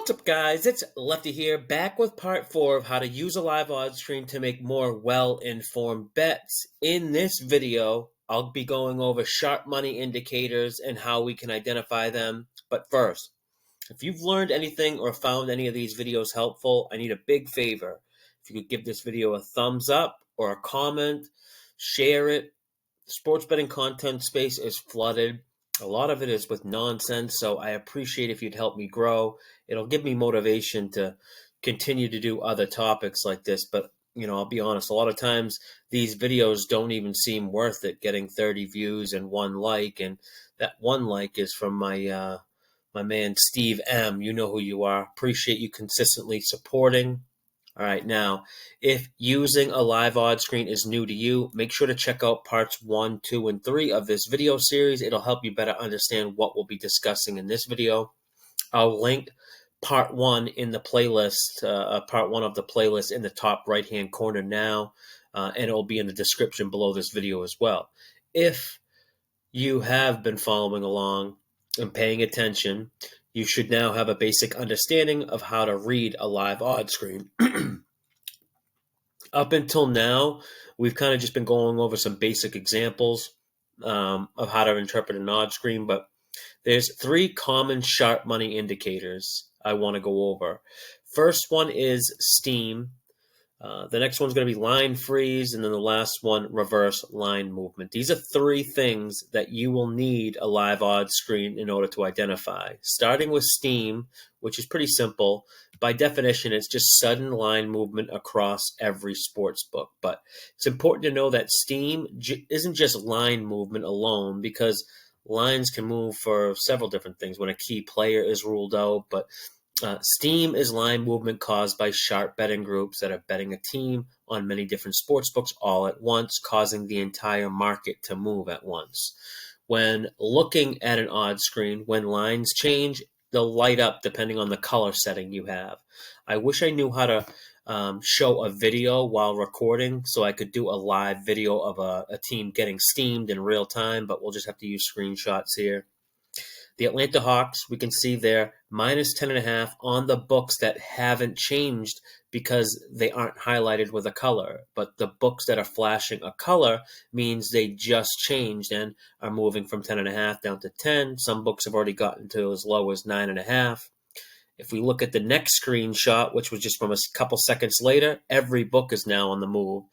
What's up, guys? It's Lefty here, back with part 4 of how to use a live odds screen to make more well-informed bets. In this video, I'll be going over sharp money indicators and how we can identify them. But first, if you've learned anything or found any of these videos helpful, I need a big favor. If you could give this video a thumbs up or a comment, share it. The sports betting content space is flooded. A lot of it is with nonsense, so I appreciate if you'd help me grow. It'll give me motivation to continue to do other topics like this, but I'll be honest, a lot of times these videos don't even seem worth it, getting 30 views and 1 like, and that 1 like is from my man Steve M. You know who you are. Appreciate you consistently supporting. All right, now, if using a live odds screen is new to you, make sure to check out parts 1, 2, and 3 of this video series. It'll help you better understand what we'll be discussing in this video. I'll link part 1 in the playlist, part 1 of the playlist in the top right-hand corner now, and it'll be in the description below this video as well. If you have been following along and paying attention, you should now have a basic understanding of how to read a live odds screen. Up until now, we've kind of just been going over some basic examples of how to interpret an odds screen, but there's 3 common sharp money indicators I want to go over. First one is steam. The next one's going to be line freeze, and then the last one, reverse line movement. These are 3 things that you will need a live odds screen in order to identify. Starting with steam, which is pretty simple. By definition, it's just sudden line movement across every sports book. But it's important to know that steam isn't just line movement alone, because lines can move for several different things when a key player is ruled out, but steam is line movement caused by sharp betting groups that are betting a team on many different sports books all at once, causing the entire market to move at once. When looking at an odds screen, when lines change, they'll light up depending on the color setting you have. I wish I knew how to show a video while recording so I could do a live video of a team getting steamed in real time, but we'll just have to use screenshots here. The Atlanta Hawks, we can see they're minus 10.5 on the books that haven't changed because they aren't highlighted with a color. But the books that are flashing a color means they just changed and are moving from 10.5 down to 10. Some books have already gotten to as low as 9.5. If we look at the next screenshot, which was just from a couple seconds later, every book is now on the move.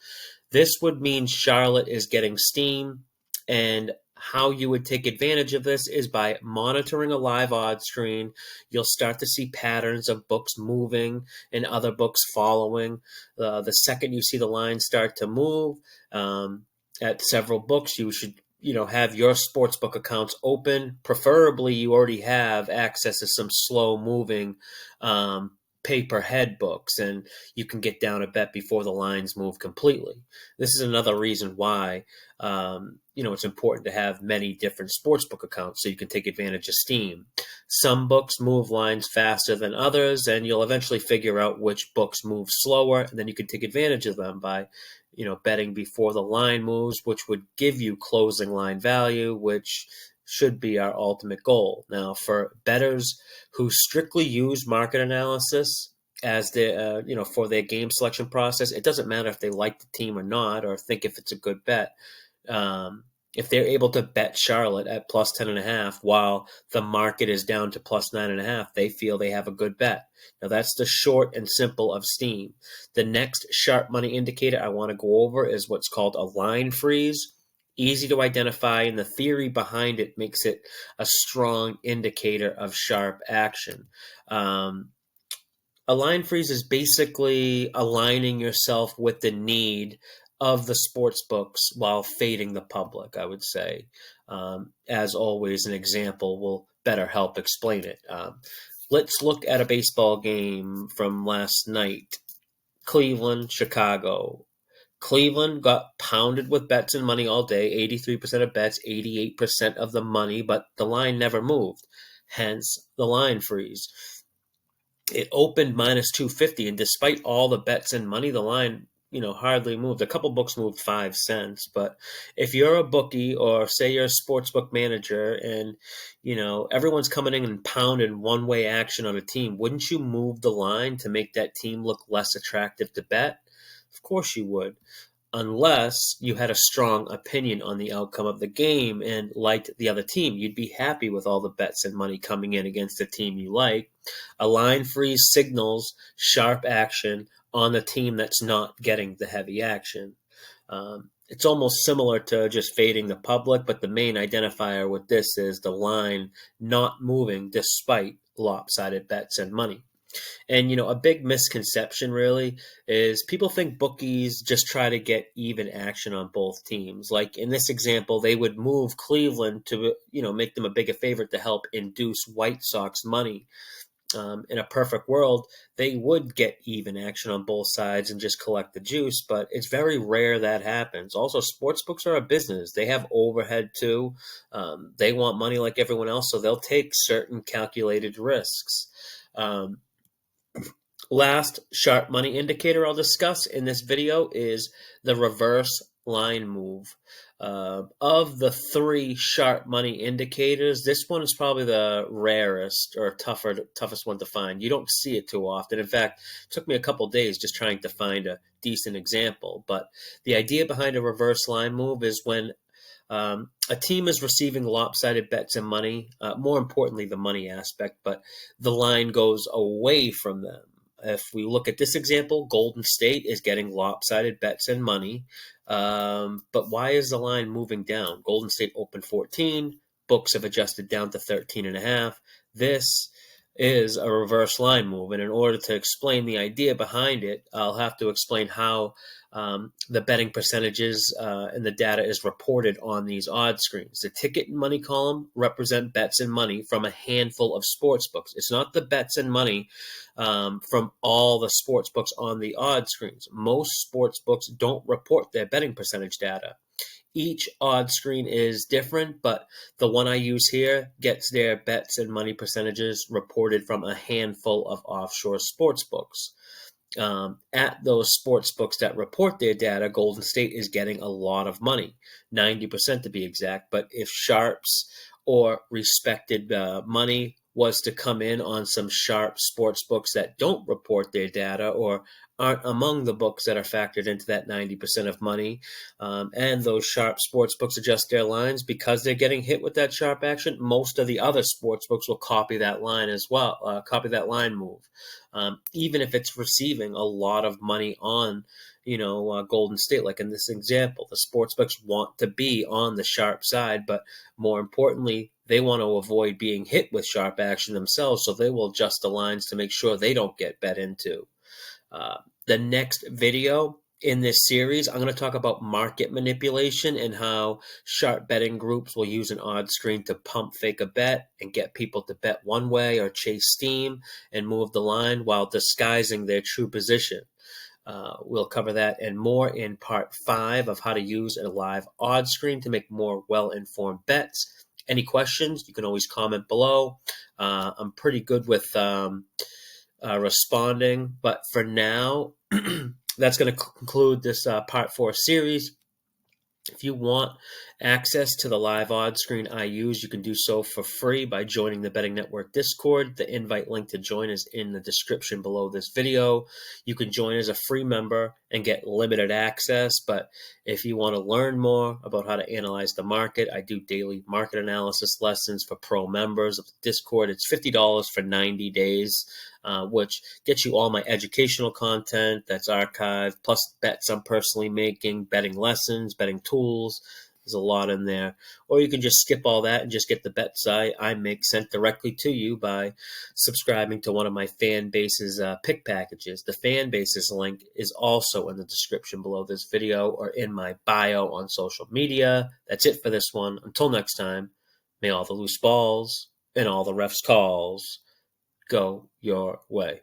This would mean Charlotte is getting steam, and how you would take advantage of this is by monitoring a live odds screen. You'll start to see patterns of books moving and other books following. The second you see the line start to move at several books, you should have your sportsbook accounts open. Preferably, you already have access to some slow-moving paper head books, and you can get down a bet before the lines move completely. This is another reason why it's important to have many different sportsbook accounts so you can take advantage of steam. Some books move lines faster than others, and you'll eventually figure out which books move slower, and then you can take advantage of them by betting before the line moves, which would give you closing line value, which should be our ultimate goal. Now, for bettors who strictly use market analysis as their, for their game selection process, it doesn't matter if they like the team or not, or think if it's a good bet. If they're able to bet Charlotte at plus 10.5 while the market is down to plus 9.5, they feel they have a good bet. Now, that's the short and simple of steam. The next sharp money indicator I want to go over is what's called a line freeze. Easy to identify, and the theory behind it makes it a strong indicator of sharp action. A line freeze is basically aligning yourself with the need of the sports books while fading the public, I would say. As always, an example will better help explain it. Let's look at a baseball game from last night. Cleveland, Chicago. Cleveland got pounded with bets and money all day, 83% of bets, 88% of the money, but the line never moved, hence the line freeze. It opened minus 250, and despite all the bets and money, the line hardly moved. A couple books moved 5 cents, but if you're a bookie or say you're a sportsbook manager and everyone's coming in and pounding one-way action on a team, wouldn't you move the line to make that team look less attractive to bet? Of course you would, unless you had a strong opinion on the outcome of the game and liked the other team. You'd be happy with all the bets and money coming in against the team you like. A line freeze signals sharp action on the team that's not getting the heavy action. It's almost similar to just fading the public, but the main identifier with this is the line not moving despite lopsided bets and money. And, a big misconception really is people think bookies just try to get even action on both teams. Like in this example, they would move Cleveland to, make them a bigger favorite to help induce White Sox money. In a perfect world, they would get even action on both sides and just collect the juice, but it's very rare that happens. Also, sportsbooks are a business. They have overhead too. They want money like everyone else, so they'll take certain calculated risks. Last sharp money indicator I'll discuss in this video is the reverse line move. Of the 3 sharp money indicators, this one is probably the rarest or toughest one to find. You don't see it too often. In fact, it took me a couple days just trying to find a decent example. But the idea behind a reverse line move is when a team is receiving lopsided bets and money, more importantly, the money aspect, but the line goes away from them. If we look at this example, Golden State is getting lopsided bets and money. But why is the line moving down? Golden State opened 14. Books have adjusted down to 13.5. This is a reverse line move. And in order to explain the idea behind it, I'll have to explain how the betting percentages and the data is reported on these odds screens. The ticket and money column represent bets and money from a handful of sports books. It's not the bets and money from all the sports books on the odds screens. Most sports books don't report their betting percentage data. Each odds screen is different, but the one I use here gets their bets and money percentages reported from a handful of offshore sports books. At those sports books that report their data, Golden State is getting a lot of money, 90% to be exact. But if sharps or respected money was to come in on some sharp sports books that don't report their data or aren't among the books that are factored into that 90% of money, and those sharp sports books adjust their lines because they're getting hit with that sharp action, most of the other sports books will copy that line as well, copy that line move, even if it's receiving a lot of money on Golden State. Like in this example, the sports books want to be on the sharp side, but more importantly, they want to avoid being hit with sharp action themselves, so they will adjust the lines to make sure they don't get bet into. The next video in this series, I'm going to talk about market manipulation and how sharp betting groups will use an odds screen to pump fake a bet and get people to bet one way or chase steam and move the line while disguising their true position. We'll cover that and more in part 5 of how to use a live odds screen to make more well-informed bets. Any questions, you can always comment below. I'm pretty good with responding, but for now, that's going to conclude this part 4 series. If you want access to the live odds screen I use, you can do so for free by joining the Betting Network Discord. The invite link to join is in the description below this video. You can join as a free member and get limited access, but if you want to learn more about how to analyze the market, I do daily market analysis lessons for pro members of the Discord. It's $50 for 90 days. Which gets you all my educational content that's archived, plus bets I'm personally making, betting lessons, betting tools. There's a lot in there. Or you can just skip all that and just get the bets I make sent directly to you by subscribing to one of my fan base's pick packages. The fan base's link is also in the description below this video or in my bio on social media. That's it for this one. Until next time, may all the loose balls and all the refs' calls go your way.